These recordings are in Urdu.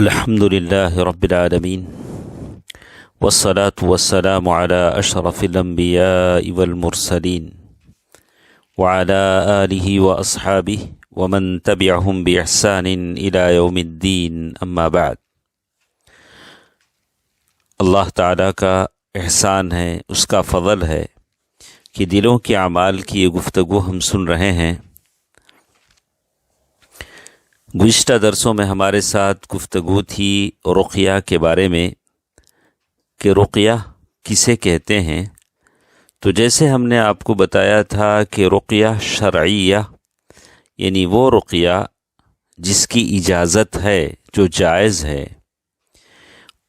الحمد لله رب العالمين والصلاة والسلام على أشرف الأنبياء والمرسلين وعلى آله وأصحابه ومن تبعهم بإحسان إلى يوم الدين أما بعد۔ اللہ تعالیٰ کا احسان ہے، اس کا فضل ہے کہ دلوں کے اعمال کی یہ گفتگو ہم سن رہے ہیں۔ گزشتہ درسوں میں ہمارے ساتھ گفتگو تھی رقیہ کے بارے میں کہ رقیہ کسے کہتے ہیں۔ تو جیسے ہم نے آپ کو بتایا تھا کہ رقیہ شرعیہ یعنی وہ رقیہ جس کی اجازت ہے، جو جائز ہے،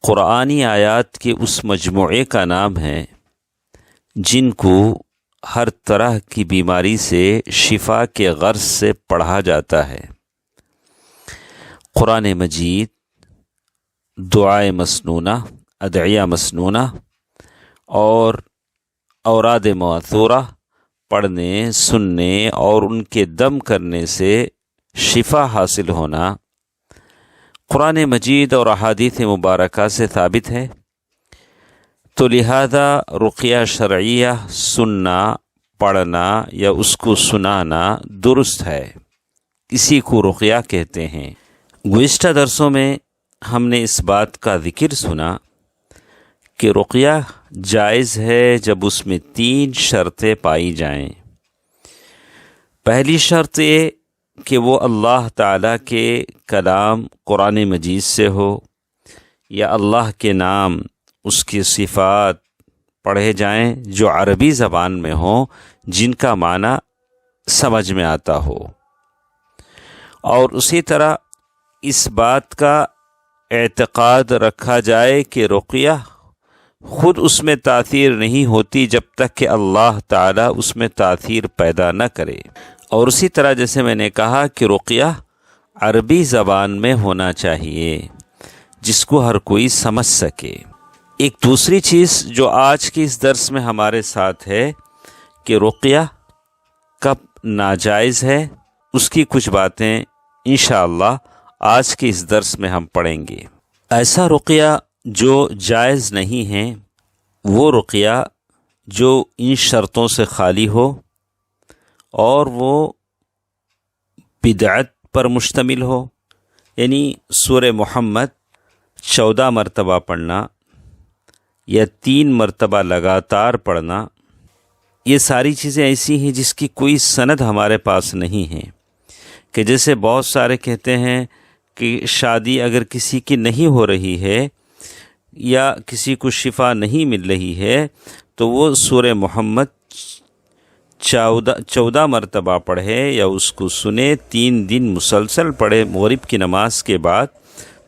قرآنی آیات کے اس مجموعے کا نام ہے جن کو ہر طرح کی بیماری سے شفا کے غرض سے پڑھا جاتا ہے۔ قرآن مجید، دعائے مسنونہ، ادعیہ مسنونہ اور اوراد مؤثورہ پڑھنے، سننے اور ان کے دم کرنے سے شفا حاصل ہونا قرآن مجید اور احادیث مبارکہ سے ثابت ہے۔ تو لہذا رقیہ شرعیہ سننا، پڑھنا یا اس کو سنانا درست ہے، اسی کو رقیہ کہتے ہیں۔ گزشتہ درسوں میں ہم نے اس بات کا ذکر سنا کہ رقیہ جائز ہے جب اس میں 3 شرطیں پائی جائیں۔ پہلی شرط یہ کہ وہ اللہ تعالیٰ کے کلام قرآن مجید سے ہو، یا اللہ کے نام، اس کی صفات پڑھے جائیں جو عربی زبان میں ہوں، جن کا معنی سمجھ میں آتا ہو، اور اسی طرح اس بات کا اعتقاد رکھا جائے کہ رقیہ خود اس میں تاثیر نہیں ہوتی جب تک کہ اللہ تعالیٰ اس میں تاثیر پیدا نہ کرے، اور اسی طرح جیسے میں نے کہا کہ رقیہ عربی زبان میں ہونا چاہیے جس کو ہر کوئی سمجھ سکے۔ ایک دوسری چیز جو آج کی اس درس میں ہمارے ساتھ ہے کہ رقیہ کب ناجائز ہے، اس کی کچھ باتیں انشاءاللہ آج کے اس درس میں ہم پڑھیں گے۔ ایسا رقیہ جو جائز نہیں ہے وہ رقیہ جو ان شرطوں سے خالی ہو اور وہ بدعت پر مشتمل ہو، یعنی سورہ محمد 14 مرتبہ پڑھنا یا 3 مرتبہ لگاتار پڑھنا، یہ ساری چیزیں ایسی ہیں جس کی کوئی سند ہمارے پاس نہیں ہے۔ کہ جیسے بہت سارے کہتے ہیں کہ شادی اگر کسی کی نہیں ہو رہی ہے یا کسی کو شفا نہیں مل رہی ہے تو وہ سورہ محمد 14 مرتبہ پڑھے یا اس کو سنے، 3 دن مسلسل پڑھے مغرب کی نماز کے بعد،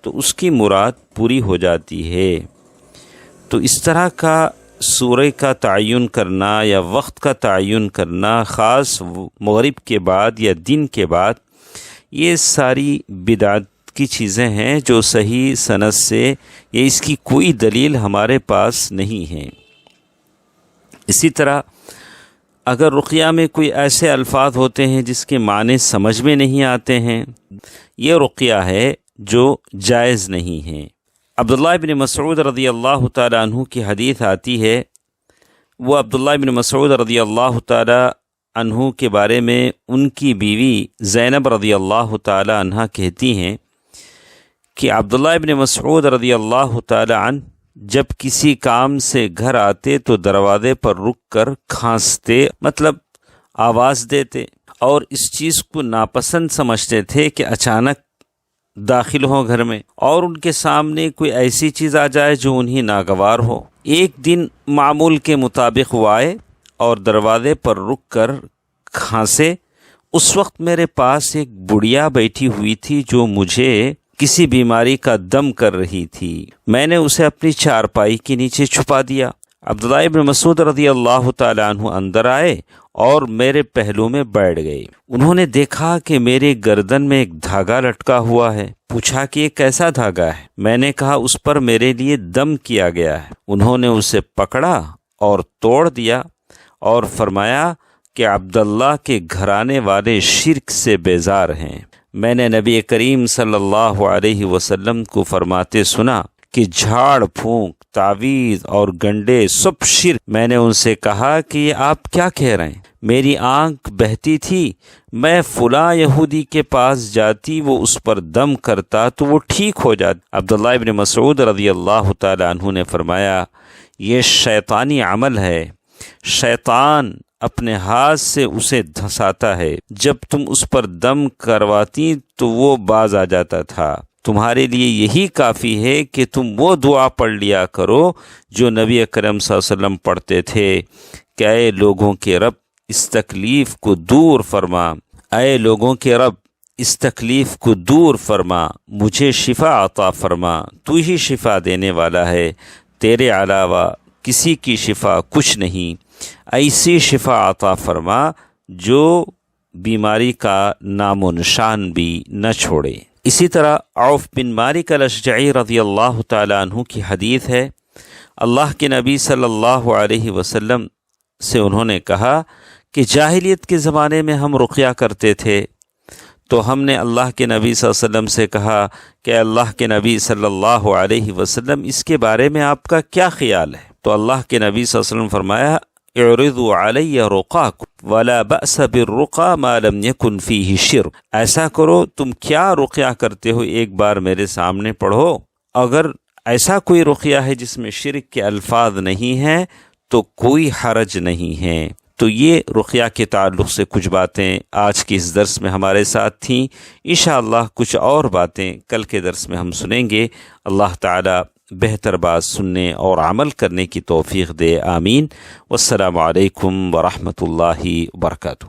تو اس کی مراد پوری ہو جاتی ہے۔ تو اس طرح کا سورہ کا تعین کرنا یا وقت کا تعین کرنا، خاص مغرب کے بعد یا دن کے بعد، یہ ساری بدعت کی چیزیں ہیں جو صحیح سند سے یا اس کی کوئی دلیل ہمارے پاس نہیں ہے۔ اسی طرح اگر رقیہ میں کوئی ایسے الفاظ ہوتے ہیں جس کے معنی سمجھ میں نہیں آتے ہیں، یہ رقیہ ہے جو جائز نہیں ہے۔ عبداللہ بن مسعود رضی اللہ تعالیٰ عنہ کی حدیث آتی ہے، وہ عبداللہ بن مسعود رضی اللہ تعالیٰ عنہ کے بارے میں ان کی بیوی زینب رضی اللہ تعالیٰ عنہ کہتی ہیں کہ عبداللہ ابن مسعود رضی اللہ تعالیٰ عنہ جب کسی کام سے گھر آتے تو دروازے پر رک کر کھانستے، مطلب آواز دیتے، اور اس چیز کو ناپسند سمجھتے تھے کہ اچانک داخل ہوں گھر میں اور ان کے سامنے کوئی ایسی چیز آ جائے جو انہیں ناگوار ہو۔ ایک دن معمول کے مطابق وہ آئے اور دروازے پر رک کر کھانسے۔ اس وقت میرے پاس ایک بڑھیا بیٹھی ہوئی تھی جو مجھے کسی بیماری کا دم کر رہی تھی، میں نے اسے اپنی چارپائی کے نیچے چھپا دیا۔ عبداللہ ابن مسعود رضی اللہ تعالیٰ عنہ اندر آئے اور میرے پہلو میں بیٹھ گئے۔ انہوں نے دیکھا کہ میرے گردن میں ایک دھاگا لٹکا ہوا ہے۔ پوچھا کہ یہ کیسا دھاگا ہے؟ میں نے کہا اس پر میرے لیے دم کیا گیا ہے۔ انہوں نے اسے پکڑا اور توڑ دیا اور فرمایا کہ عبداللہ کے گھرانے والے شرک سے بیزار ہیں۔ میں نے نبی کریم صلی اللہ علیہ وسلم کو فرماتے سنا کہ جھاڑ پھونک، تعویذ اور گنڈے سب شرک۔ میں نے ان سے کہا کہ یہ آپ کیا کہہ رہے ہیں؟ میری آنکھ بہتی تھی، میں فلاں یہودی کے پاس جاتی، وہ اس پر دم کرتا تو وہ ٹھیک ہو جاتا۔ عبداللہ ابن مسعود رضی اللہ تعالی عنہ نے فرمایا یہ شیطانی عمل ہے، شیطان اپنے ہاتھ سے اسے دھساتا ہے، جب تم اس پر دم کرواتی تو وہ باز آ جاتا تھا۔ تمہارے لیے یہی کافی ہے کہ تم وہ دعا پڑھ لیا کرو جو نبی اکرم صلی اللہ علیہ وسلم پڑھتے تھے کہ اے لوگوں کے رب اس تکلیف کو دور فرما، اے لوگوں کے رب اس تکلیف کو دور فرما، مجھے شفا عطا فرما، تو ہی شفا دینے والا ہے، تیرے علاوہ کسی کی شفا کچھ نہیں، ایسی شفا عطا فرما جو بیماری کا نام و نشان بھی نہ چھوڑے۔ اسی طرح عوف بن مالک الاشجعی رضی اللہ تعالی عنہ کی حدیث ہے، اللہ کے نبی صلی اللہ علیہ وسلم سے انہوں نے کہا کہ جاہلیت کے زمانے میں ہم رقیہ کرتے تھے، تو ہم نے اللہ کے نبی صلی اللہ علیہ وسلم سے کہا کہ اللہ کے نبی صلی اللہ علیہ وسلم اس کے بارے میں آپ کا کیا خیال ہے؟ تو اللہ کے نبی صلی اللہ علیہ وسلم فرمایا اعرضوا علی رقاکم ولا بأس بالرقى ما لم يكن فيه شرک، ایسا کرو تم کیا رقیہ کرتے ہو ایک بار میرے سامنے پڑھو، اگر ایسا کوئی رقیہ ہے جس میں شرک کے الفاظ نہیں ہیں تو کوئی حرج نہیں ہے۔ تو یہ رقیہ کے تعلق سے کچھ باتیں آج کی اس درس میں ہمارے ساتھ تھیں، انشاءاللہ کچھ اور باتیں کل کے درس میں ہم سنیں گے۔ اللہ تعالی بہتر بات سننے اور عمل کرنے کی توفیق دے، آمین۔ والسلام علیکم ورحمۃ اللہ وبرکاتہ۔